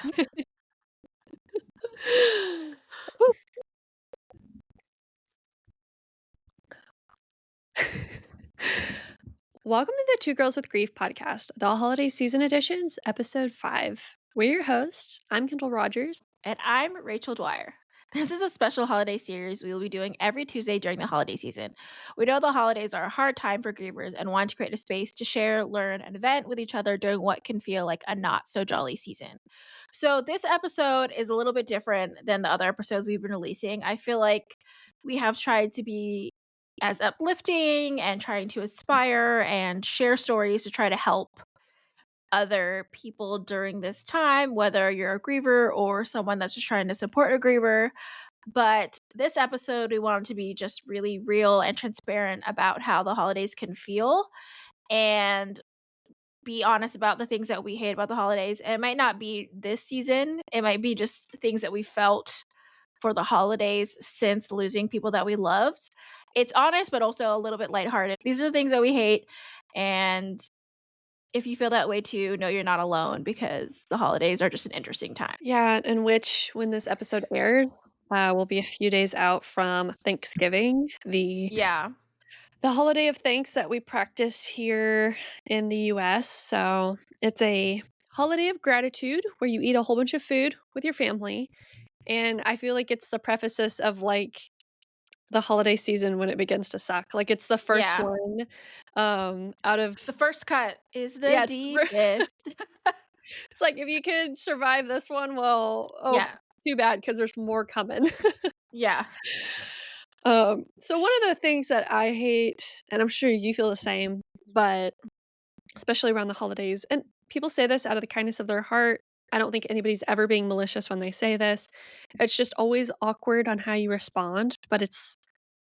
Woo. Welcome to the Two Girls with Grief podcast, the holiday season editions, episode 5. We're your hosts. I'm Kendall Rogers. And I'm Rachel Dwyer. This is a special holiday series we will be doing every Tuesday during the holiday season. We know the holidays are a hard time for grievers and want to create a space to share, learn, and vent with each other during what can feel like a not so jolly season. So, this episode is a little bit different than the other episodes we've been releasing. I feel like we have tried to be as uplifting and trying to inspire and share stories to try to help other people during this time, whether you're a griever or someone that's just trying to support a griever. But this episode, we wanted to be just really real and transparent about how the holidays can feel and be honest about the things that we hate about the holidays. And it might not be this season, it might be just things that we felt for the holidays since losing people that we loved. It's honest, but also a little bit lighthearted. These are the things that we hate. And if you feel that way too, know you're not alone because the holidays are just an interesting time. Yeah, in which, when this episode airs, we'll be a few days out from Thanksgiving, Yeah. the holiday of thanks that we practice here in the US. So it's a holiday of gratitude where you eat a whole bunch of food with your family. And I feel like it's the preface of like the holiday season when it begins to suck. Like, it's the first Yeah. one, out of The first cut is the yeah, it's the fir deepest. it's like, if you could survive this one, well, oh, Yeah. too bad because there's more coming. Yeah. So one of the things that I hate, and I'm sure you feel the same, but especially around the holidays, and people say this out of the kindness of their heart. I don't think anybody's ever being malicious when they say this. It's just always awkward on how you respond, but it's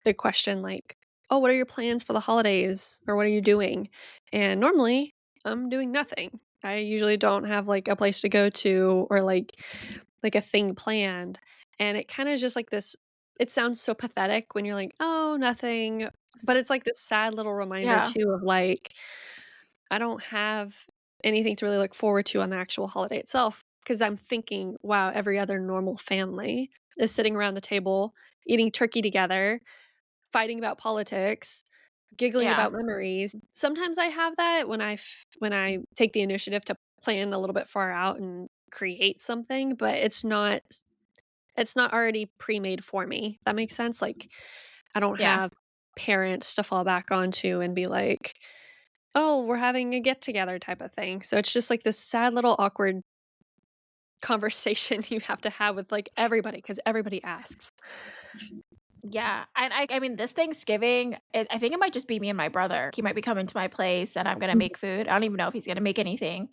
the question like, "Oh, what are your plans for the holidays?" or "What are you doing?" And normally, I'm doing nothing. I usually don't have, like, a place to go to or, like a thing planned, and it kinda is just like this. It sounds so pathetic when you're like, "Oh, nothing," but it's like this sad little reminder Yeah. too of, like, I don't have anything to really look forward to on the actual holiday itself because 'cause I'm thinking, "Wow, every other normal family is sitting around the table, eating turkey together, fighting about politics, giggling Yeah. about memories." Sometimes I have that when I take the initiative to plan a little bit far out and create something, but it's not already pre-made for me. That makes sense? Like, I don't Yeah. have parents to fall back onto and be like, "Oh, we're having a get together," type of thing. So it's just like this sad little awkward conversation you have to have with, like, everybody because everybody asks. Yeah. And I mean, this Thanksgiving, I think it might just be me and my brother. He might be coming to my place and I'm gonna Mhm. make food. I don't even know if he's gonna make anything.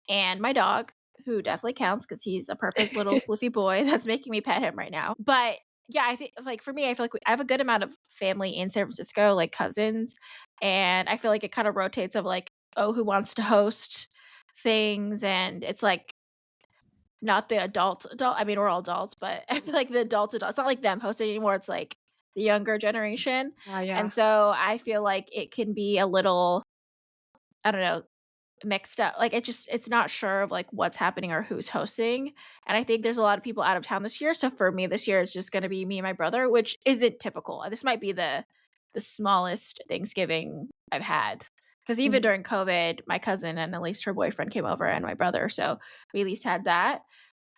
And my dog, who definitely counts because he's a perfect little fluffy boy that's making me pet him right now. But yeah, I think like for me, I feel like I have a good amount of family in San Francisco, like cousins, and I feel like it kind of rotates of like, oh, who wants to host things, and it's like not the adult. I mean, we're all adults, but I feel like the adult. It's not like them hosting anymore. It's like the younger generation, Yeah. and so I feel like it can be a little, I don't know, mixed up. Like, it's not sure of, like, what's happening or who's hosting, and I think there's a lot of people out of town this year, so for me this year, it's just gonna be me and my brother, which isn't typical. This might be the smallest Thanksgiving I've had, because even Mhm. during COVID, my cousin and at least her boyfriend came over and my brother, so we at least had that.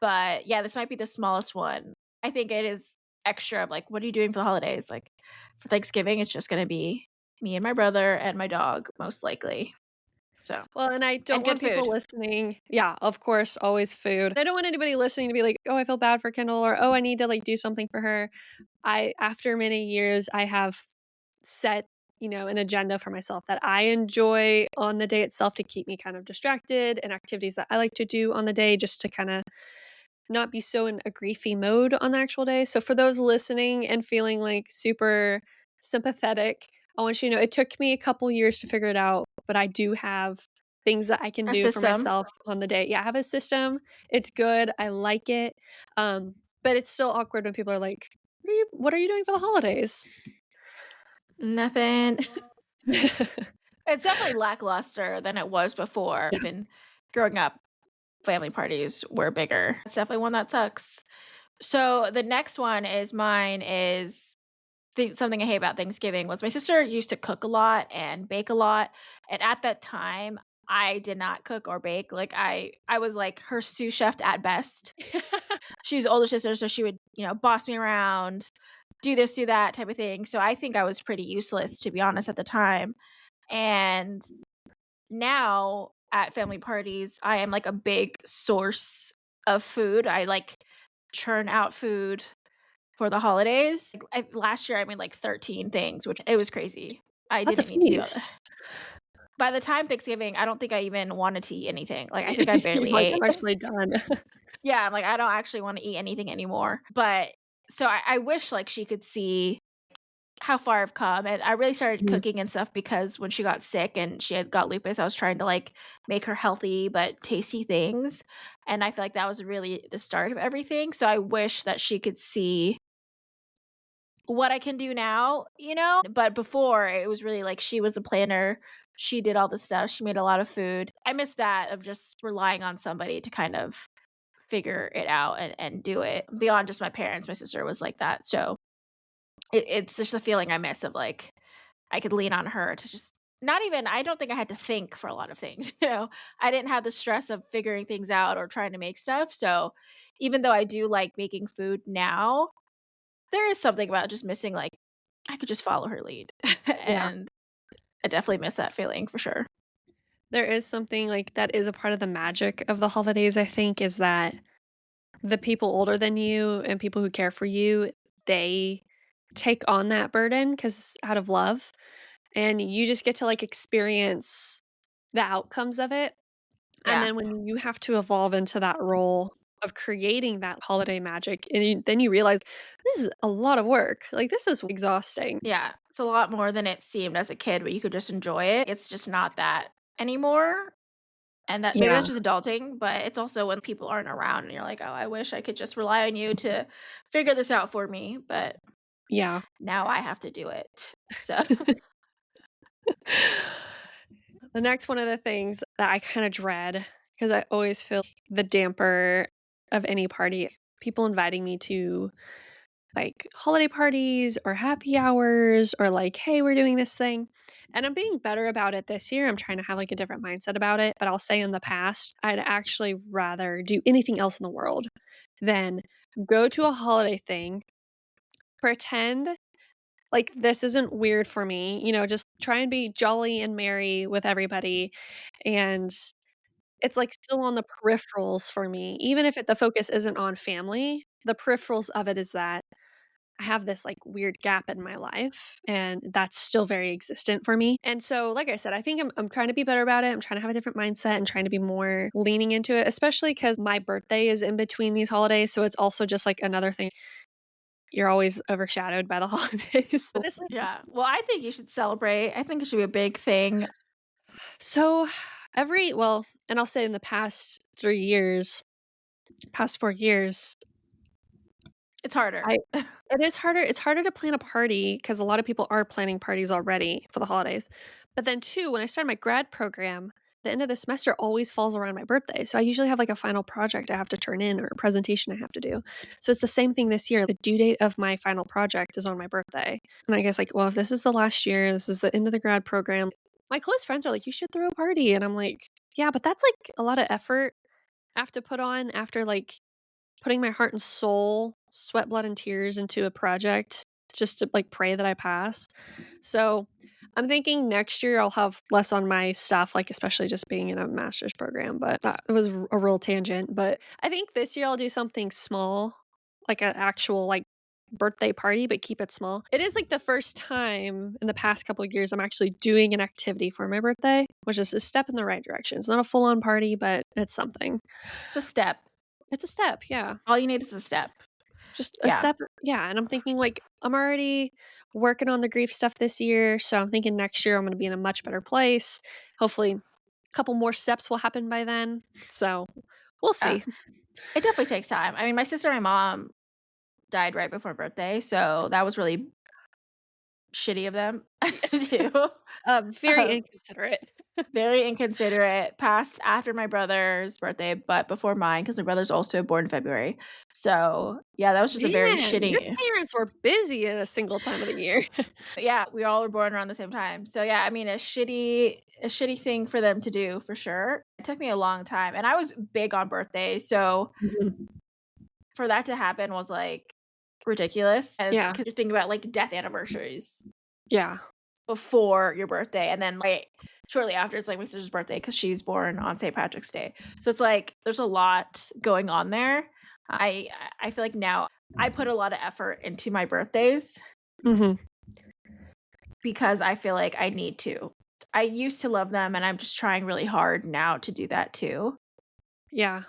But, yeah, this might be the smallest one. I think it is extra of, like, "What are you doing for the holidays?" Like, for Thanksgiving, it's just gonna be me and my brother and my dog, most likely. So Well, and I don't and good want people food. listening. Yeah, of course, always food. I don't want anybody listening to be like, "Oh, I feel bad for Kendall," or, "Oh, I need to, like, do something for her." After many years, I have set, an agenda for myself that I enjoy on the day itself to keep me kind of distracted, and activities that I like to do on the day just to kinda not be so in a griefy mode on the actual day. So for those listening and feeling like super sympathetic, I want you to know it took me a couple years to figure it out, but I do have things that I can A do for system. myself on the day. Yeah, I have a system. It's good. I like it. But it's still awkward when people are like, "What are you doing for the holidays?" Nothing. It's definitely lackluster than it was before, Yeah. even growing up. family parties were bigger. It's definitely one that sucks. So the next one is mine is something I hate about Thanksgiving was my sister used to cook a lot and bake a lot, and at that time, I did not cook or bake. Like I was like her sous chef at best. She's the older sister, so she would, boss me around, do this, do that type of thing. So I think I was pretty useless, to be honest, at the time. And now at family parties, I am like a big source of food. I like churn out food for the holidays. Last year I made like 13 things, which it was crazy. I That's a didn't need to do all that. feast. By the time Thanksgiving, I don't think I even wanted to eat anything. Like I think I You're barely like, ate. "I'm actually done." Yeah, I'm like, I don't actually wanna eat anything anymore, but so I wish, like, she could see how far I've come, and I really started Mhm. cooking and stuff because when she got sick and she had got lupus, I was trying to, like, make her healthy but tasty things, and I feel like that was really the start of everything, so I wish that she could see what I can do now, But before, it was really like she was a planner, she did all the stuff, she made a lot of food. I miss that of just relying on somebody to kind of figure it out and do it. Beyond just my parents, my sister was like that, so it's just a feeling I miss of, like, I could lean on her to just not even I don't think I had to think for a lot of things, I didn't have the stress of figuring things out or trying to make stuff, so even though I do like making food now, there is something about just missing, like, I could just follow her lead, Yeah. and I definitely miss that feeling for sure. There is something, like, that is a part of the magic of the holidays, I think, is that the people older than you and people who care for you, they take on that burden because out of love, and you just get to, like, experience the outcomes of it, and Yeah, then when you have to evolve into that role of creating that holiday magic, and then you realize, "This is a lot of work, like, this is exhausting." yeah, it's a lot more than it seemed as a kid, but you could just enjoy it. It's just not that anymore. And that maybe Yeah, that's just adulting, but it's also when people aren't around and you're like, "Oh, I wish I could just rely on you to figure this out for me," but yeah. now I have to do it. So The next one of the things that I kinda dread, because I always feel the damper of any party, people inviting me to, like, holiday parties or happy hours or, like, "Hey, we're doing this thing," and I'm being better about it this year, I'm trying to have, like, a different mindset about it, but I'll say in the past, I'd actually rather do anything else in the world than go to a holiday thing, pretend like this isn't weird for me, just try and be jolly and merry with everybody, and it's, like, still on the peripherals for me, even if the focus isn't on family, the peripherals of it is that I have this, like, weird gap in my life, and that's still very existent for me, and so, like I said, I think I'm trying to be better about it, I'm trying to have a different mindset and trying to be more leaning into it, especially because my birthday is in between these holidays, so it's also just, like, another thing you're always overshadowed by the holidays, but it's yeah. Well, I think you should celebrate. I think it should be a big thing. so and I'll say in the past 3 years, past 4 years, It's harder. I it's harder to plan a party because a lot of people are planning parties already for the holidays. But then 2, when I started my grad program, the end of the semester always falls around my birthday, so I usually have, like, a final project I have to turn in or a presentation I have to do. So it's the same thing this year, the due date of my final project is on my birthday, and I guess, like, well, if this is the last year, this is the end of the grad program, my close friends are like, "You should throw a party," and I'm like, "Yeah, but that's, like, a lot of effort I have to put on after, like, putting my heart and soul, sweat, blood, and tears into a project just to, like, pray that I pass." So, I'm thinking next year I'll have less on my stuff, like, especially just being in a master's program, but that was a real tangent, but I think this year I'll do something small, like an actual, like, birthday party, but keep it small. It is, like, the first time in the past couple of years I'm actually doing an activity for my birthday, which is a step in the right direction. It's not a full-on party, but it's something. It's a step. It's a step, yeah. All you need is a step. Just a Yeah. step, yeah, and I'm thinking, like, I'm already working on the grief stuff this year, so I'm thinking next year I'm gonna be in a much better place. Hopefully, a couple more steps will happen by then, so we'll Yeah. see. It definitely takes time. I mean, my sister and my mom died right before birthday, so that was really shitty of them to do. Very Um, inconsiderate. Very inconsiderate, passed after my brother's birthday, but before mine, because my brother's also born in February. So, yeah, that was just a very Man, your shitty. parents were busy in a single time of the year. Yeah, we all were born around the same time. So, yeah, I mean, a shitty thing for them to do for sure. It took me a long time, and I was big on birthdays, so Mhm. for that to happen was, like, ridiculous, and Yeah, because you think about, like, death anniversaries yeah. before your birthday, and then, like, shortly after, it's, like, my sister's birthday because she's born on St. Patrick's Day. So it's, like, there's a lot going on there. I I feel like now I put a lot of effort into my birthdays Mhm. because I feel like I need to. I used to love them, and I'm just trying really hard now to do that too. Yeah.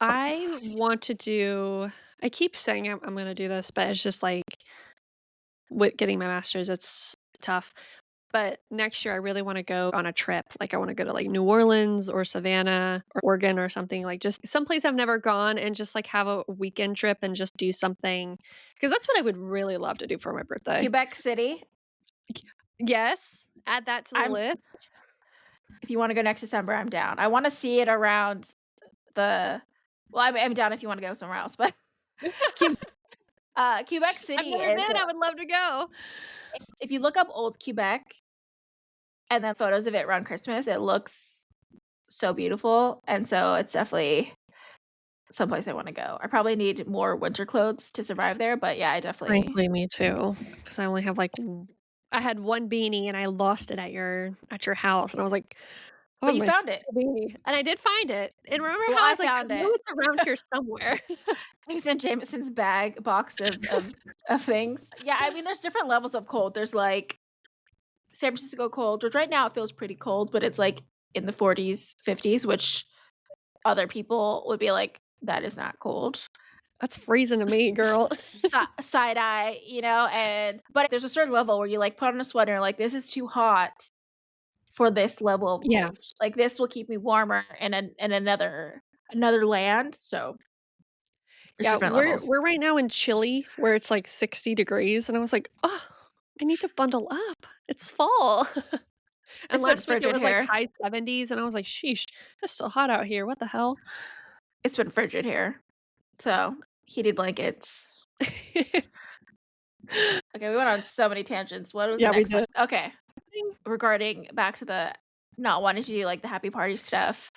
I want to do I keep saying I'm gonna do this, but it's just, like, with getting my master's, it's tough. But next year, I really wanna go on a trip. Like, I wanna go to, like, New Orleans or Savannah or Oregon or something, like, just someplace I've never gone and just, like, have a weekend trip and just do something because that's what I would really love to do for my birthday. Quebec City, Yes, add that to the I'm list. if you wanna go next December, I'm down. I wanna see it around the well, I'm down if you wanna go somewhere else, but Quebec Quebec I've City never is, been, I would love to go. if you look up old Quebec and then photos of it around Christmas, it looks so beautiful, and so it's definitely someplace I wanna go. I probably need more winter clothes to survive there, but yeah, I definitely. Frankly, me too. Because I only have, like, I had 1 beanie and I lost it at your house, and I was like, "That But was you my found it. sister beanie," and I did find it, and remember Well, how I I was like, "I found know it. it's around here somewhere." It was in Jameson's bag box of things. Yeah, I mean, there's different levels of cold. There's, like, San Francisco cold, which right now it feels pretty cold, but it's, like, in the 40s, 50s, which other people would be like, "That is not cold." That's freezing to me, girl. Side eye, and but there's a certain level where you, like, put on a sweater, like, "This is too hot for this level of Yeah. cold." Like, "This will keep me warmer in another land." So, there's Yeah, different we're levels. we're right now in Chile where it's, like, 60 degrees, and I was like, "Oh, I need to bundle up. It's fall." And It's been last week it frigid was, like, here. high 70s, and I was like, "Sheesh, it's still hot out here. What the hell?" It's been frigid here. So, heated blankets. Okay, we went on so many tangents. What was the Yeah, we next one? did. Okay, regarding back to the not wanting to do, like, the happy party stuff.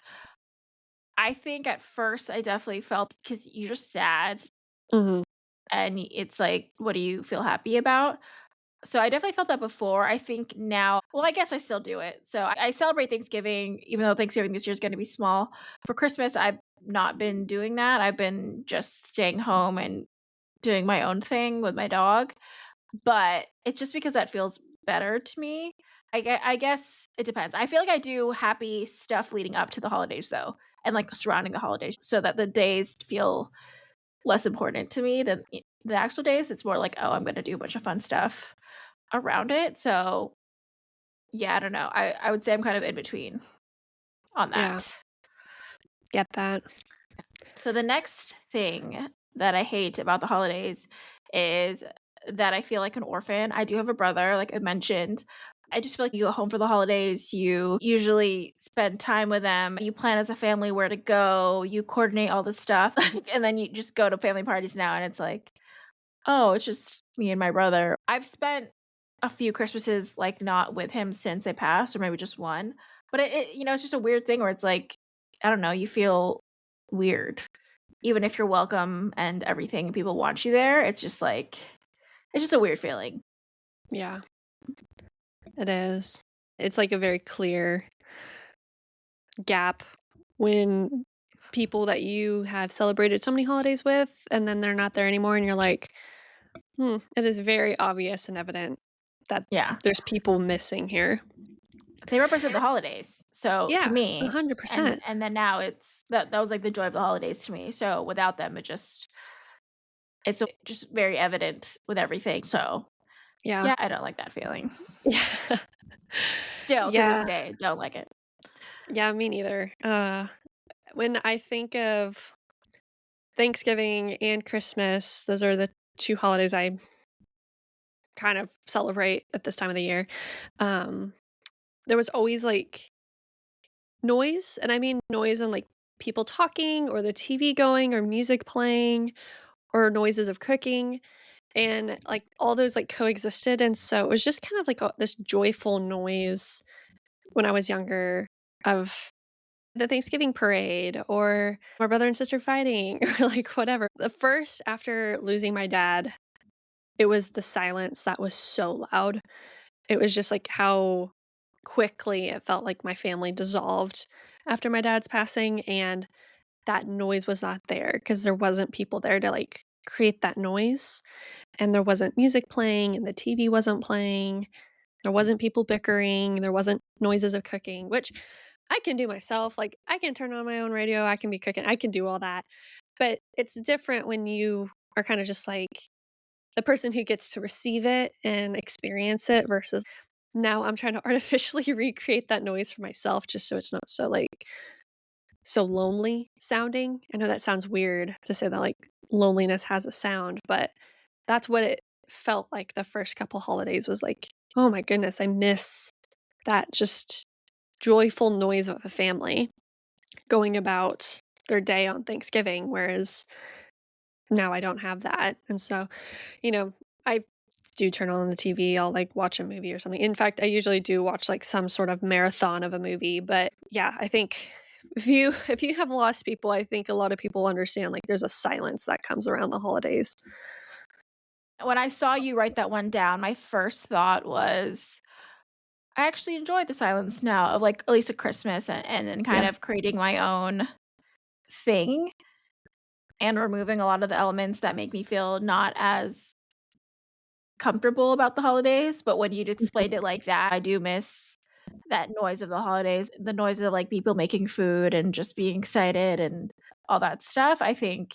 I think at first I definitely felt because 'cause you're just sad Mhm. and it's like, what do you feel happy about? So I definitely felt that before. I think now, well, I guess I still do it. So I celebrate Thanksgiving, even though Thanksgiving this year is gonna be small. For Christmas, I've not been doing that. I've been just staying home and doing my own thing with my dog. But it's just because that feels better to me. I guess it depends. I feel like I do happy stuff leading up to the holidays, though, and, like, surrounding the holidays so that the days feel less important to me than the actual days. It's more like, "Oh, I'm gonna do a bunch of fun stuff around it." So, yeah, I don't know. I would say I'm kind of in between on Yeah, that. get that. So the next thing that I hate about the holidays is that I feel like an orphan. I do have a brother, like I mentioned. I just feel like you go home for the holidays, you usually spend time with them, you plan as a family where to go, you coordinate all this stuff, and then you just go to family parties now and it's like, oh, it's just me and my brother. I've spent a few Christmases like not with him since they passed, or maybe just one. But it's just a weird thing where it's like, I don't know, you feel weird even if you're welcome and everything, people want you there, it's just like it's just a weird feeling. Yeah, it is. It's, like, a very clear gap when people that you have celebrated so many holidays with, and then they're not there anymore, and you're like, "Hmm, it is very obvious and evident that Yeah. there's people missing here." They represent the holidays, so to Yeah, me, and 100%. and then now it's that was, like, the joy of the holidays to me, so without them, it's just very evident with everything, so, Yeah. yeah, I don't like that feeling. Yeah. Still, to this Yeah. day, don't like it. Yeah, me neither. When I think of Thanksgiving and Christmas, those are the 2 holidays I kind of celebrate at this time of the year, um, there was always, like, noise, and I mean noise and, like, people talking or the TV going or music playing or noises of cooking, and, like, all those, like, coexisted, and so it was just kind of like this joyful noise when I was younger of the Thanksgiving parade or my brother and sister fighting or, like, whatever. The first after losing my dad, it was the silence that was so loud. It was just, like, how quickly it felt like my family dissolved after my dad's passing, and that noise was not there because there wasn't people there to, like, create that noise, and there wasn't music playing, and the TV wasn't playing. There wasn't people bickering, there wasn't noises of cooking, which I can do myself, like, I can turn on my own radio, I can be cooking, I can do all that, but it's different when you are kinda just, like, the person who gets to receive it and experience it versus now I'm trying to artificially recreate that noise for myself just so it's not so, like, so lonely sounding. I know that sounds weird to say that, like, loneliness has a sound, but that's what it felt like the first couple holidays was like, "Oh my goodness, I miss that just joyful noise of a family going about their day on Thanksgiving," whereas now I don't have that, and so, you know, I do turn on the TV, I'll, like, watch a movie or something. In fact, I usually do watch, like, some sort of marathon of a movie, but, yeah, I think if you have lost people, I think a lot of people understand, like, there's a silence that comes around the holidays. When I saw you write that one down, my first thought was, I actually enjoy the silence now of, like, at least at Christmas and kind Yeah. of creating my own thing and removing a lot of the elements that make me feel not as comfortable about the holidays, but when you'd Mhm. explained it like that, I do miss that noise of the holidays, the noise of, like, people making food and just being excited and all that stuff. I think,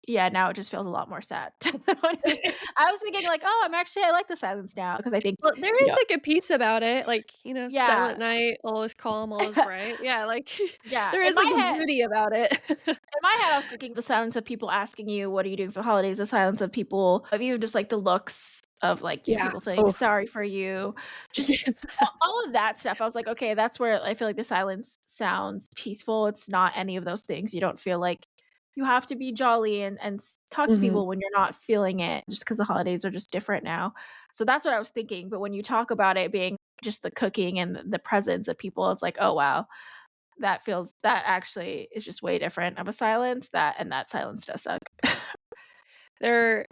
yeah, now it just feels a lot more sad. I was thinking like, "Oh, I like the silence now," because I think, Well, there you is, know. like, a peace about it, like, Yeah. silent night, all is calm, all is bright. Yeah, like, Yeah, there is, like, a beauty about it. in my head, I was thinking the silence of people asking you, "What are you doing for the holidays?" The silence of people of even just, like, the looks of, like, Yeah. people feeling Oh. sorry for you, just all of that stuff. I was like, "Okay, that's where I feel like the silence sounds peaceful." It's not any of those things. You don't feel like you have to be jolly and talk to Mhm. people when you're not feeling it just because the holidays are just different now. So that's what I was thinking, but when you talk about it being just the cooking and the presence of people, it's like, "Oh, wow." That actually is just way different of a silence, that silence does suck. There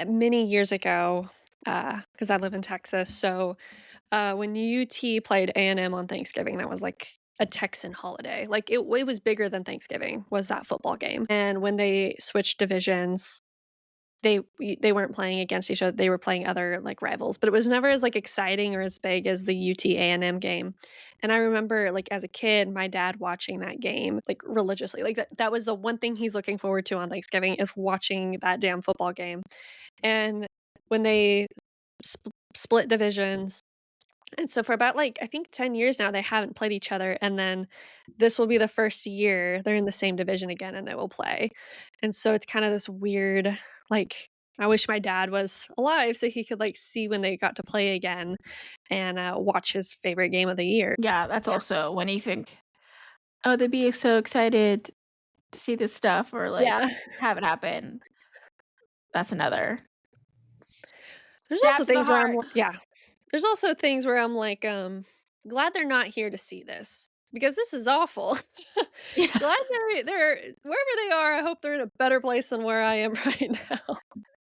many years ago, because I live in Texas, so, when UT played A&M on Thanksgiving, that was, like, a Texan holiday. Like, it was bigger than Thanksgiving, was that football game, and when they switched divisions, they weren't playing against each other, they were playing other, like, rivals, but it was never as, like, exciting or as big as the UT A&M game, and I remember, like, as a kid, my dad watching that game, like, religiously, like, that was the one thing he's looking forward to on Thanksgiving is watching that damn football game, and when they split divisions and so for about, like, I think 10 years now, they haven't played each other, and then this will be the first year they're in the same division again and they will play. And so it's kinda this weird, like, I wish my dad was alive so he could, like, see when they got to play again and, watch his favorite game of the year. Yeah, that's Yeah. also when you think, "Oh, they'd be so excited to see this stuff," or, like, Yeah. have it happen. That's another s There's stab also to the things where I'm heart. li yeah. There's also things where I'm like, glad they're not here to see this because this is awful. Yeah. Glad they're wherever they are, I hope they're in a better place than where I am right now.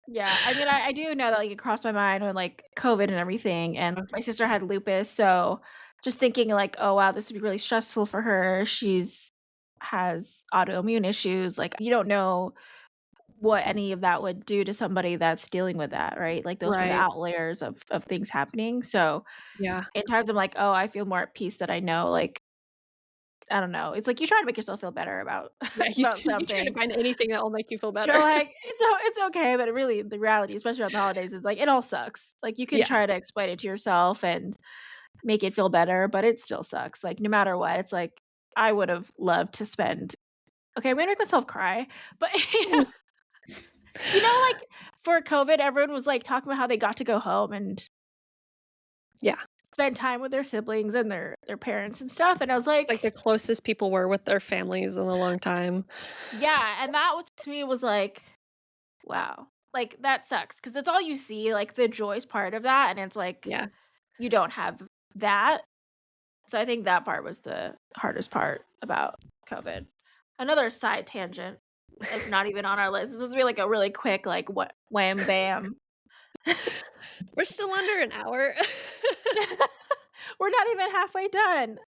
Yeah, I mean, I do know that, like, it crossed my mind when, like, COVID and everything, and my sister had lupus, so just thinking, like, "Oh, wow, this would be really stressful for her." Has autoimmune issues, like, you don't know what any of that would do to somebody that's dealing with that, right? Like, those were the Right. outliers of things happening, so, Yeah. in times I'm like, "Oh, I feel more at peace that I know," like, I don't know, it's like you try to make yourself feel better about Yeah, about you some try to things. find anything that will make you feel You're better. like, it's okay," but really, the reality, especially around the holidays, is like, it all sucks. Like, you can Yeah. try to explain it to yourself and make it feel better, but it still sucks, like, no matter what, it's like, I would've loved to spend okay, I'm gonna make myself cry, but, you know, You know, like, for COVID, everyone was, like, talking about how they got to go home and Yeah. spend time with their siblings and their parents and stuff, and I was It's like the like, closest people were with their families in a long time. yeah, and that was to me was like, wow. Like, that sucks because it's all you see, like, the joyous part of that, and it's like, Yeah. you don't have that. So I think that part was the hardest part about COVID. Another side tangent that's not even on our list. This was really like a really quick, like, what wham bam. We're still under an hour. We're not even halfway done.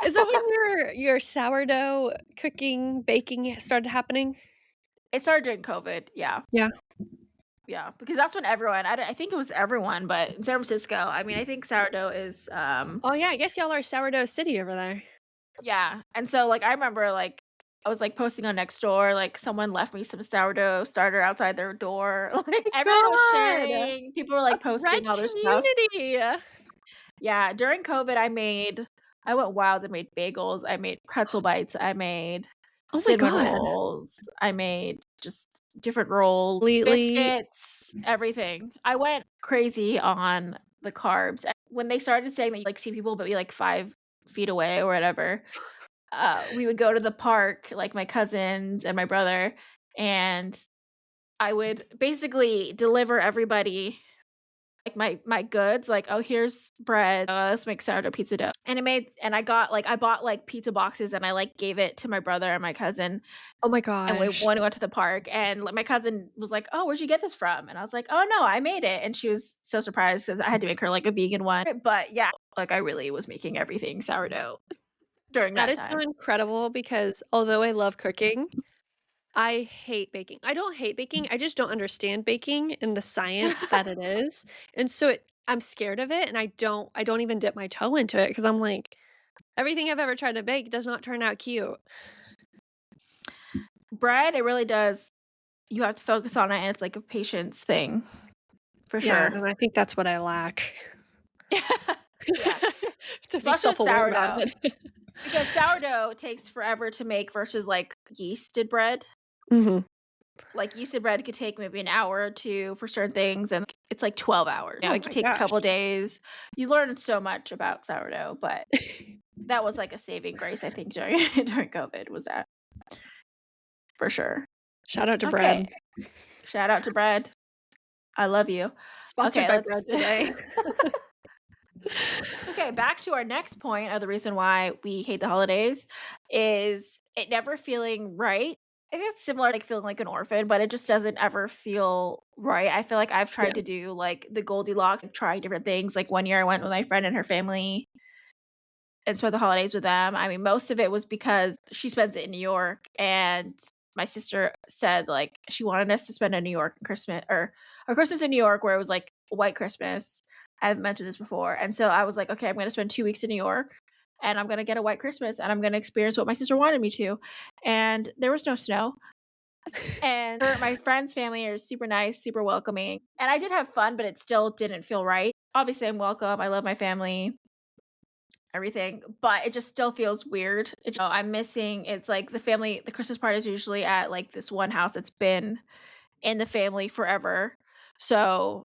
Is that when your sourdough cooking, baking started happening? It started during COVID, yeah. Yeah. Yeah, because that's when everyone I think it was everyone, but in San Francisco, I mean, I think sourdough is, Oh, yeah, I guess y'all are sourdough city over there. yeah, and so, like, I remember, like, I was, like, posting on Nextdoor, like, someone left me some sourdough starter outside their door, like, everyone was God! sharing, people were, A like, bread posting all their stuff. community! Yeah, during COVID, I went wild, I made bagels, I made pretzel bites, I made Oh my cinnamon god. rolls, I made just different rolls, Completely biscuits, everything. I went crazy on the carbs. When they started saying that you, like, see people but be, like, 5 feet away or whatever, we would go to the park, like, my cousins and my brother, and I would basically deliver everybody like, my goods, like, "Oh, here's bread, let's make sourdough pizza dough." And I bought, like, pizza boxes, and I, like, gave it to my brother and my cousin, oh my and we gosh. when we went to the park, and, like, my cousin was like, "Oh, where'd you get this from?" And I was like, "Oh, no, I made it," and she was so surprised because I had to make her, like, a vegan one, but, yeah, like, I really was making everything sourdough during That that is so time. incredible because although I love cooking, I hate baking. I don't hate baking, I just don't understand baking and the science that it is, and so I'm scared of it, and I don't even dip my toe into it because 'cause I'm like, everything I've ever tried to bake does not turn out cute. Bread, it really does you have to focus on it, and it's, like, a patience thing, for Yeah, sure. and I think that's what I lack. Yeah, To be especially with self-aware about sourdough. it. Because sourdough takes forever to make versus, like, yeasted bread. Mhm. Like, yeasted bread could take maybe an hour or 2 for certain things, and it's, like, 12 hours. You know, Oh it could my take a gosh. couple days. You learn so much about sourdough, but that was, like, a saving grace, I think, during during COVID was that, for sure. Shout out to bread. Okay, shout out to bread. I love you. Sponsored Okay, by let's bread today. okay, back to our next point of the reason why we hate the holidays is it never feeling right. I think it's similar to, like, feeling like an orphan, but it just doesn't ever feel right. I feel like I've Yeah, tried to do, like, the Goldilocks, like, trying different things. Like, one year I went with my friend and her family and spent the holidays with them. I mean, most of it was because she spends it in New York, and my sister said, like, she wanted us to spend a New York Christmas or a Christmas in New York where it was, like, a white Christmas. I've mentioned this before, and so I was like, "Okay, I'm gonna spend 2 weeks in New York, and I'm gonna get a white Christmas, and I'm gonna experience what my sister wanted me to." And there was no snow, and my friend's family are super nice, super welcoming, and I did have fun, but it still didn't feel right. Obviously, I'm welcome, I love my family, everything, but it just still feels weird. I'm missing it's like the Christmas party is usually at, like, this one house that's been in the family forever. So,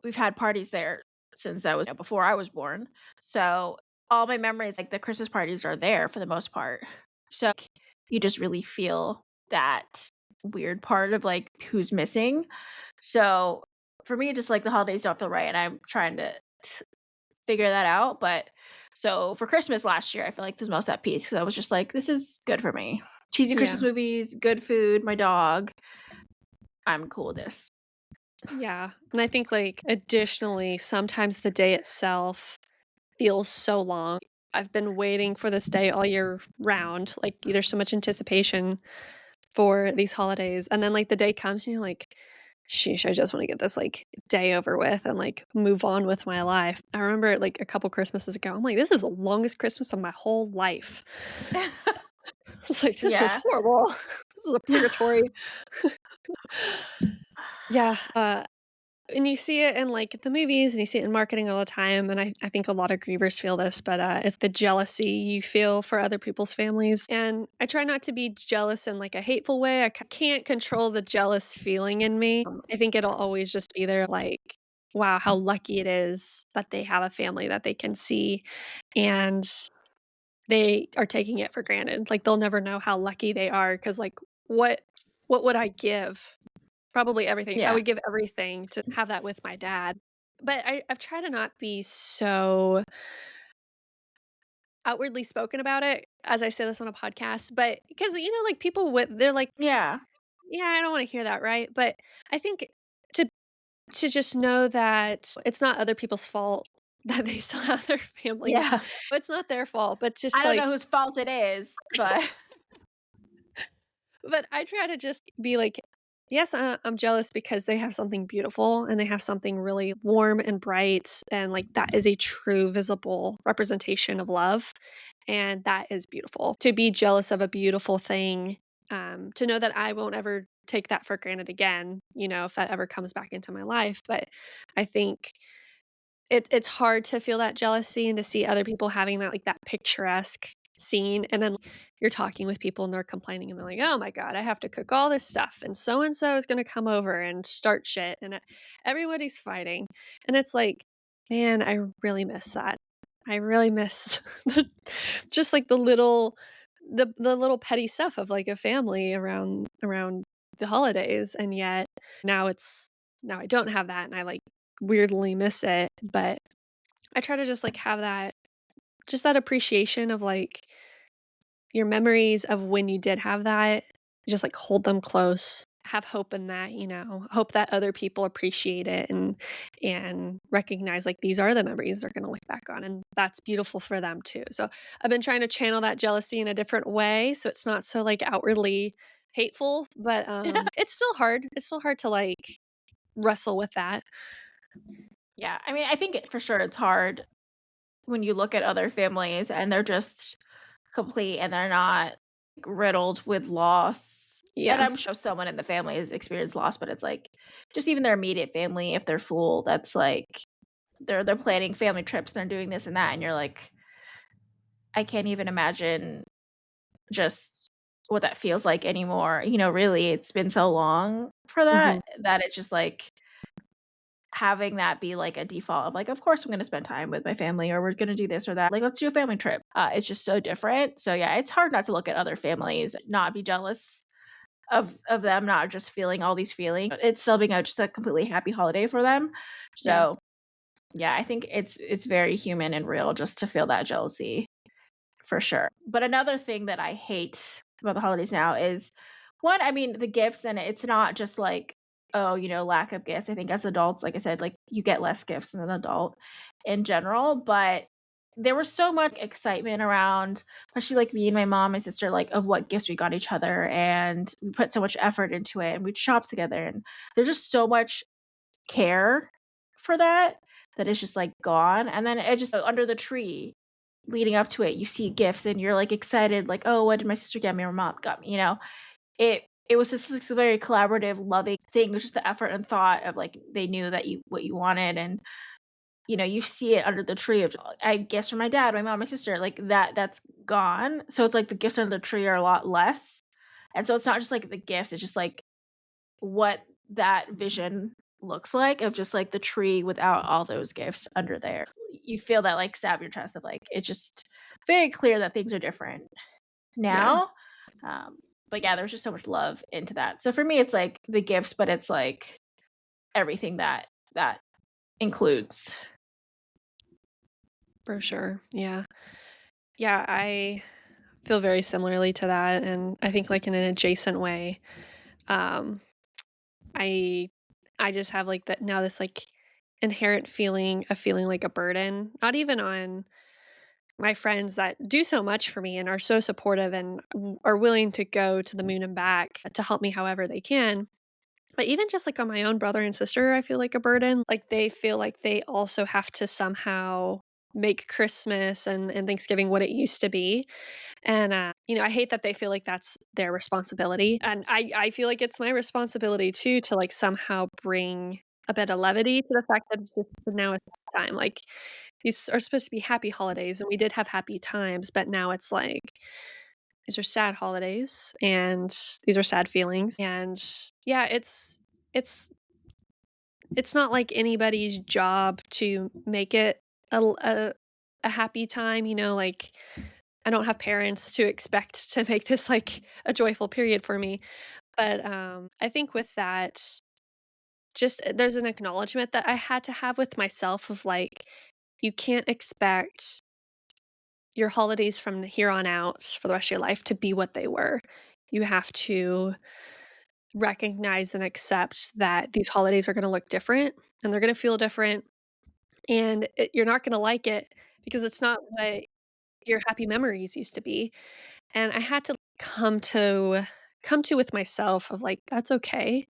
we've had parties there since I was before I was born. So, all my memories, like, the Christmas parties are there for the most part. So, you just really feel that weird part of, like, who's missing. So, for me, just, like, the holidays don't feel right, and I'm trying to figure that out, but so for Christmas last year, I feel like was most at peace because I was just like, "This is good for me." Cheesy yeah, Christmas movies, good food, my dog. I'm cool with this. yeah, and I think, like, additionally, sometimes the day itself feels so long. I've been waiting for this day all year round, like, there's so much anticipation for these holidays, and then, like, the day comes and you're like, "Sheesh, I just wanna get this, like, day over with and, like, move on with my life." I remember, like, a couple Christmases ago, I'm like, "This is the longest Christmas of my whole life." I was like, "This is Yeah. horrible. This is a purgatory." Yeah, And you see it in, like, the movies, and you see it in marketing all the time, and I think a lot of grievers feel this, but, it's the jealousy you feel for other people's families, and I try not to be jealous in, like, a hateful way. I can't control the jealous feeling in me. I think it'll always just be there, like, wow, how lucky it is that they have a family that they can see, and they are taking it for granted. Like, they'll never know how lucky they are because, like, what what would I give? Probably everything. I Yeah. would give everything to have that with my dad. But I've tried to not be so outwardly spoken about it as I say this on a podcast, but because, like, people with they're like, Yeah. "Yeah, I don't wanna hear that," right? But I think to to just know that it's not other people's fault that they still have their families. Yeah. It's not their fault, but I just, don't know like whose fault it is, but but I try to just be like, yes, I'm jealous because they have something beautiful and they have something really warm and bright. And like that is a true visible representation of love. And that is beautiful. To be jealous of a beautiful thing, to know that I won't ever take that for granted again, if that ever comes back into my life. But I think it's hard to feel that jealousy and to see other people having that, like, that picturesque scene, and then you're talking with people and they're complaining and they're like, "Oh my god, I have to cook all this stuff, and so is gonna come over and start shit, and everybody's fighting." And it's like, man, I really miss that. I really miss the just, like, the little petty stuff of, like, a family around the holidays, and yet now it's now I don't have that, and I, like, weirdly miss it, but I try to just, like, have that just that appreciation of, like, your memories of when you did have that, just, like, hold them close, have hope in that, hope that other people appreciate it and recognize, like, these are the memories they're gonna look back on, and that's beautiful for them too. So, I've been trying to channel that jealousy in a different way, so it's not so, like, outwardly hateful, but, it's still hard to, like, wrestle with that. yeah, I mean, I think for sure it's hard when you look at other families and they're just complete and they're not riddled with loss. And Yeah. I'm sure someone in the family has experienced loss, but it's like just even their immediate family, if they're full, that's like they're planning family trips, they're doing this and that, and you're like, I can't even imagine just what that feels like anymore. Really, it's been so long for that Mhm. that it's just like having that be like a default of like, of course I'm gonna spend time with my family or we're gonna do this or that. Like, let's do a family trip. It's just so different. So yeah, it's hard not to look at other families, not be jealous of them, not just feeling all these feelings. But it's still being just a completely happy holiday for them. Yeah, So yeah, I think it's very human and real just to feel that jealousy for sure. But another thing that I hate about the holidays now is one, I mean, the gifts, and it's not just like, oh, lack of gifts. I think as adults, like I said, like you get less gifts as an adult in general, but there was so much excitement around, especially like me and my mom, my sister, like of what gifts we got each other. And we put so much effort into it and we'd shop together. And there's just so much care for that that is just like gone. And then it just under the tree leading up to it, you see gifts and you're, like, excited, like, "Oh, what did my sister get me or mom got me?" It was just, like, a very collaborative, loving thing. It was just the effort and thought of, like, they knew that you what you wanted, and, you see it under the tree of I guess from my dad, my mom, my sister, like, that's gone. So it's like the gifts under the tree are a lot less. And so it's not just, like, the gifts, it's just, like, what that vision looks like of just, like, the tree without all those gifts under there. You feel that, like, stab your chest of, like, it's just very clear that things are different yeah, now, um, but yeah, there's just so much love into that. So for me, it's, like, the gifts, but it's, like, everything that includes. for sure. Yeah. Yeah, I feel very similarly to that, and I think, like, in an adjacent way, um, I I just have, like, that now this, like, inherent feeling of feeling like a burden, not even on my friends that do so much for me and are so supportive and are willing to go to the moon and back to help me however they can. But even just, like, on my own brother and sister, I feel like a burden. Like, they feel like they also have to somehow make Christmas and Thanksgiving what it used to be, and, I hate that they feel like that's their responsibility, and I feel like it's my responsibility too to, like, somehow bring a bit of levity to the fact that it's just now it's time, like, these are supposed to be happy holidays, and we did have happy times, but now it's like, these are sad holidays, and these are sad feelings, and yeah, it's it's not like anybody's job to make it a l a happy time, you know, like, I don't have parents to expect to make this, like, a joyful period for me, but, I think with that, just there's an acknowledgement that I had to have with myself of, like, you can't expect your holidays from here on out for the rest of your life to be what they were. You have to recognize and accept that these holidays are gonna look different, and they're gonna feel different, and you're not gonna like it because it's not what your happy memories used to be, and I had to come to with myself of, like, "That's okay.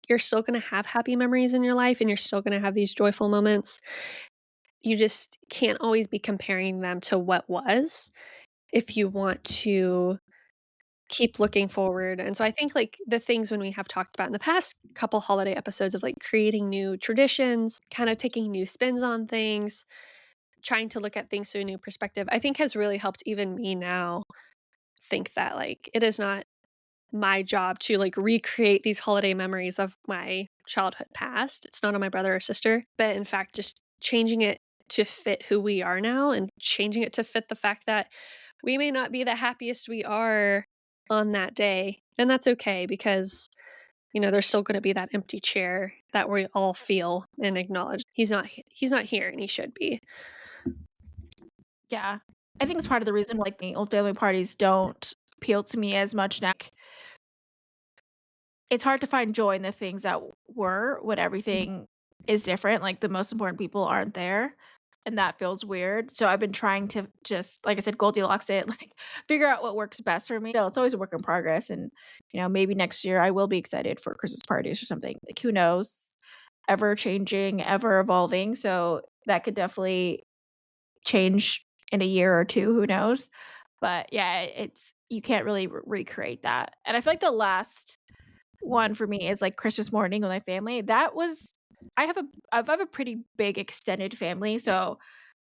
You're still gonna have happy memories in your life, and you're still gonna have these joyful moments. You just can't always be comparing them to what was if you want to keep looking forward." And so I think, like, the things when we have talked about in the past couple holiday episodes of, like, creating new traditions, kind of taking new spins on things, trying to look at things through a new perspective, I think has really helped even me now think that, like, it is not my job to, like, recreate these holiday memories of my childhood past. It's not on my brother or sister, but in fact, just changing it to fit who we are now and changing it to fit the fact that we may not be the happiest we are on that day, and that's okay because, you know, there's still gonna be that empty chair that we all feel and acknowledge. He's not here, and he should be. Yeah. I think it's part of the reason, like, the old family parties don't appeal to me as much now. It's hard to find joy in the things that were when everything is different, like, the most important people aren't there, and that feels weird, so I've been trying to just, like I said, Goldilocks it, like, figure out what works best for me. So it's always a work in progress, and, maybe next year I will be excited for Christmas parties or something, like, who knows? Ever changing, ever evolving, so that could definitely change in a year or 2, who knows? But, yeah, it's you can't really recreate that, and I feel like the last one for me is, like, Christmas morning with my family. That was I have a pretty big extended family, so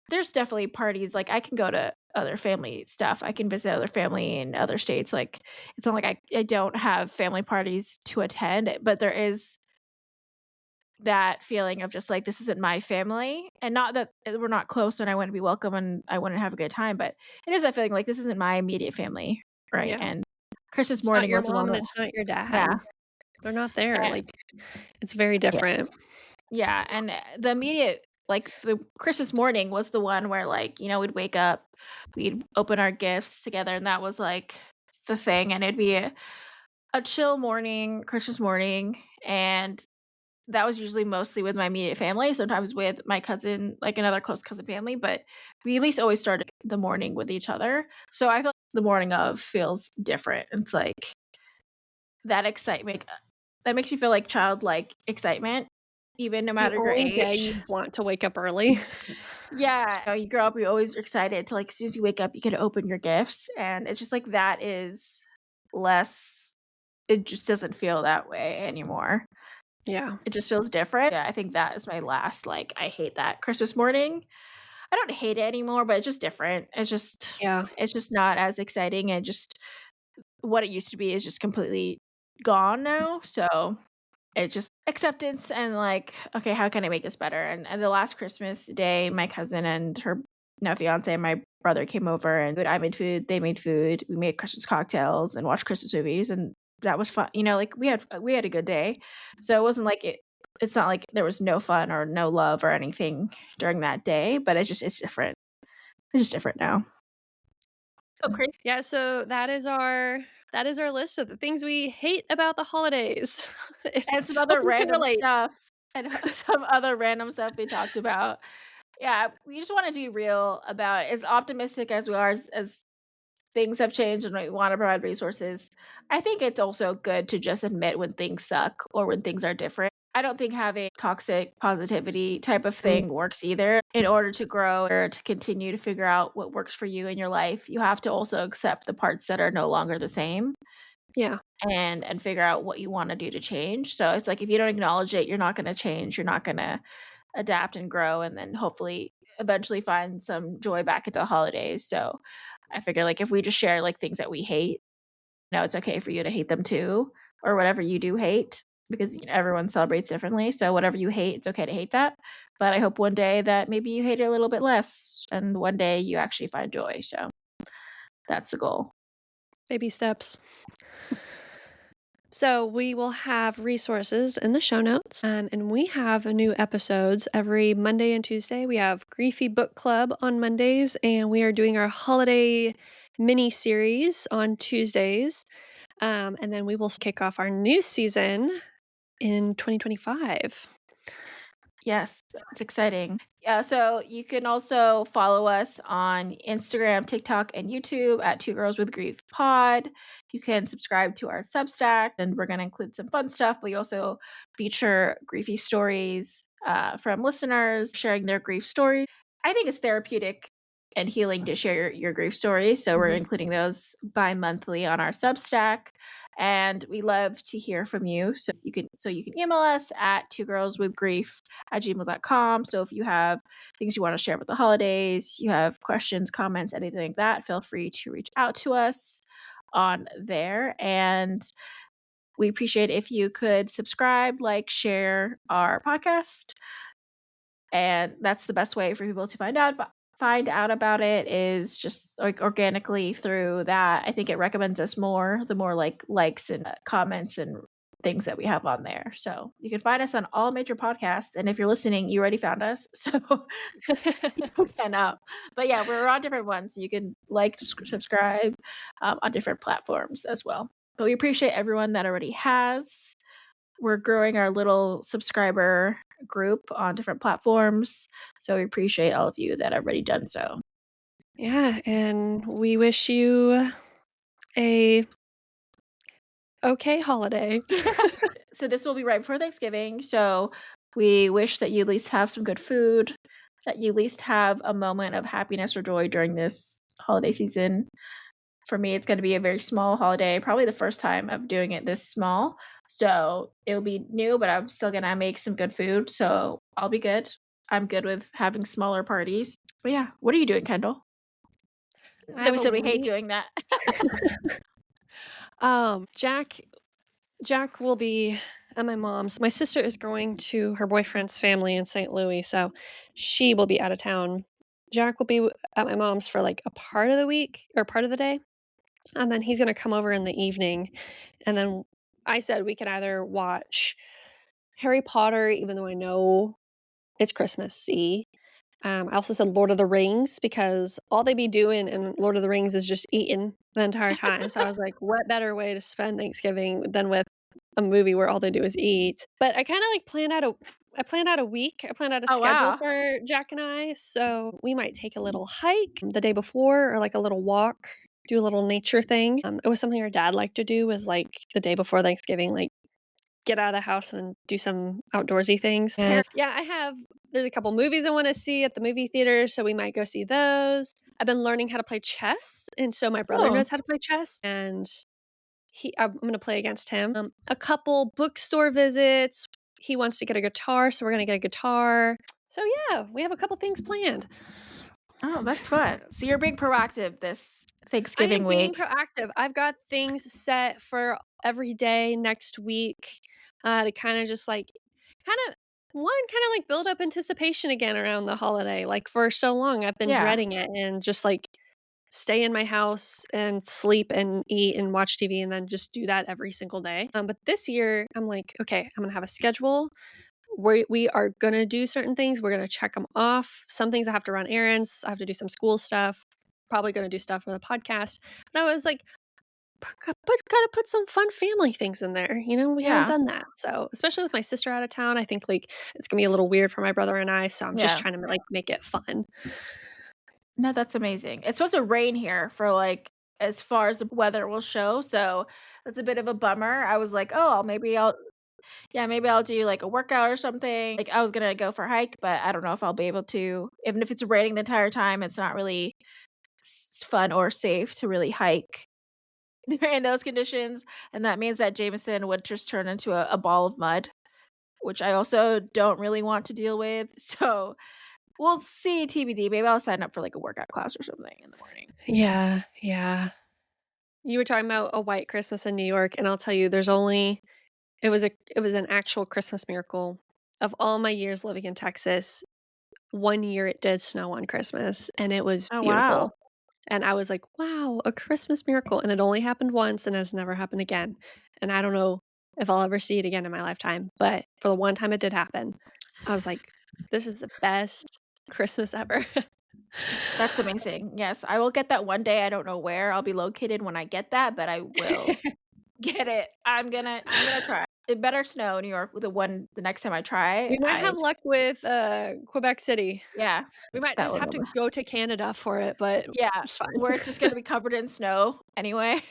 there's definitely parties, like, I can go to other family stuff. I can visit other family in other states, like, it's not like I don't have family parties to attend, but there is that feeling of just, like, this isn't my family, and not that, we're not close and I wouldn't be welcome and I wouldn't have a good time, but it is that feeling, like, this isn't my immediate family, right? Yeah. And Christmas It's not morning your was the mom one and where it's not your yeah, dad. They're not there, and like, it's very yeah. different. Yeah, and, the immediate like, the Christmas morning was the one where, like, we'd wake up, we'd open our gifts together, and that was, like, the thing, and it'd be a chill morning, Christmas morning, and that was usually mostly with my immediate family, sometimes with my cousin, like, another close cousin family, but we at least always started the morning with each other, so I feel like the morning of feels different. It's like that excitement, that makes you feel like childlike excitement, even no The matter your only day age. you want to wake up early. Yeah, you grow up, you're always excited to, like, as soon as you wake up, you get to open your gifts, and it's just like that is less it just doesn't feel that way anymore. Yeah. It just feels different. Yeah, I think that is my last, like, I hate that Christmas morning. I don't hate it anymore, but it's just different. Yeah. It's just not as exciting, and just what it used to be is just completely gone now, so it just acceptance and, like, "Okay, how can I make this better?" And the last Christmas day, my cousin and her now fiancé and my brother came over, and I made food, they made food, we made Christmas cocktails and watched Christmas movies, and that was fun. Like, we had a good day. So it wasn't like it's not like there was no fun or no love or anything during that day, but it's different. It's just different now. Oh, crazy. Yeah, so that is our list of the things we hate about the holidays. If And some hope other you can random relate. stuff and some other random stuff we talked about. Yeah, we just wanna be real about as optimistic as we are, as things have changed and we wanna provide resources. I think it's also good to just admit when things suck or when things are different. I don't think having toxic positivity type of Mm, thing works either. In order to grow or to continue to figure out what works for you in your life, you have to also accept the parts that are no longer the same. Yeah. and figure out what you wanna do to change. So it's like if you don't acknowledge it, you're not gonna change, you're not gonna adapt and grow, and then hopefully eventually find some joy back at the holidays. So I figure, like, if we just share, like, things that we hate, it's okay for you to hate them too, or whatever you do hate, because, everyone celebrates differently, so whatever you hate, it's okay to hate that, but I hope one day that maybe you hate it a little bit less, and one day you actually find joy, so that's the goal. Baby steps. So we will have resources in the show notes, and we have new episodes every Monday and Tuesday. We have Griefy Book Club on Mondays, and we are doing our holiday mini series on Tuesdays. And then we will kick off our new season in 2025. Yes, it's exciting. Yeah, so you can also follow us on Instagram, TikTok, and YouTube at Two Girls with Grief Pod. You can subscribe to our Substack, and we're going to include some fun stuff. We also feature griefy stories from listeners sharing their grief stories. I think it's therapeutic and healing to share your grief stories. So we're Mhm. including those bi-monthly on our Substack. And we love to hear from you. So you can email us at twogirlswithgrief@gmail.com. So if you have things you want to share about the holidays, you have questions, comments, anything like that, feel free to reach out to us on there. And we appreciate if you could subscribe, like, share our podcast. And that's the best way for people to find out about it is just like organically through that. I think it recommends us more the more like likes and comments and things that we have on there. So you can find us on all major podcasts, and if you're listening, you already found us. So and but yeah, we're on different ones. So you can like to subscribe on different platforms as well. But we appreciate everyone that already has. We're growing our little subscriber group on different platforms, so we appreciate all of you that have already done so. Yeah, and we wish you a okay holiday. So this will be right before Thanksgiving, so we wish that you at least have some good food, that you at least have a moment of happiness or joy during this holiday season. For me, it's gonna be a very small holiday, probably the first time of doing it this small, so it'll be new, but I'm still gonna make some good food, so I'll be good. I'm good with having smaller parties. But yeah, what are you doing, Kendall? I That have we a said we hate week. doing that. Jack will be at my mom's. My sister is going to her boyfriend's family in St. Louis, so she will be out of town. Jack will be at my mom's for like a part of the week or part of the day, and then he's gonna come over in the evening. And then I said we could either watch Harry Potter, even though I know it's Christmassy. I also said Lord of the Rings because all they be doing in Lord of the Rings is just eating the entire time. So I was like, what better way to spend Thanksgiving than with a movie where all they do is eat? But I kind of like I planned out a week. I planned out a Oh, schedule wow. for Jack and I. So we might take a little hike the day before or like a little walk, do a little nature thing. It was something our dad liked to do was like the day before Thanksgiving, like get out of the house and do some outdoorsy things. And yeah, there's a couple movies I wanna see at the movie theater, so we might go see those. I've been learning how to play chess, and so my brother Oh. knows how to play chess, and I'm gonna play against him. A couple bookstore visits. He wants to get a guitar, so we're gonna get a guitar. So yeah, we have a couple things planned. Oh, that's fun. So you're being proactive this I am Thanksgiving being week. proactive. I've got things set for every day next week, to kinda just, like kinda kinda, like, build up anticipation again around the holiday. Like, for so long, I've been Yeah. dreading it and just, like, stay in my house and sleep and eat and watch TV and then just do that every single day. But this year, I'm like, "Okay, I'm gonna have a schedule. We are gonna do certain things, we're gonna check them off. Some things I have to run errands, I have to do some school stuff, probably gonna do stuff for the podcast." But I was like, gotta put some fun family things in there, we haven't Yeah. done that. So, especially with my sister out of town, I think, like, it's gonna be a little weird for my brother and I, so I'm just Yeah. trying to, like, make it fun. No, that's amazing. It's supposed to rain here for, like, as far as the weather will show, so that's a bit of a bummer. I was like, "Oh, maybe I'll do, like, a workout or something." Like, I was gonna go for a hike, but I don't know if I'll be able to. Even if it's raining the entire time, it's not really fun or safe to really hike. in those conditions, and that means that Jameson would just turn into a ball of mud, which I also don't really want to deal with, so we'll see, TBD. Maybe I'll sign up for, like, a workout class or something in the morning. Yeah, yeah. You were talking about a white Christmas in New York, and I'll tell you, there's only it was an actual Christmas miracle. Of all my years living in Texas, 1 year it did snow on Christmas, and it was Oh, wow. beautiful. And I was like, "Wow, a Christmas miracle," and it only happened once and has never happened again. And I don't know if I'll ever see it again in my lifetime, but for the one time it did happen, I was like, "This is the best Christmas ever." That's amazing. Yes, I will get that one day. I don't know where I'll be located when I get that, but I will get it. I'm gonna try. It better snow in New York the next time I try. We might I have luck with, Quebec City. Yeah, We might that just one have will to be go to Canada for it, but Yeah, it's fine. where it's just gonna be covered in snow anyway.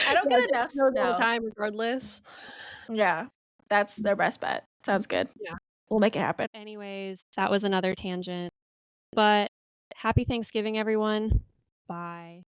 I don't get Yes, it enough snows all the snow. time regardless. Yeah, that's their best bet. Sounds good. Yeah. We'll make it happen. Anyways, that was another tangent. But happy Thanksgiving, everyone. Bye.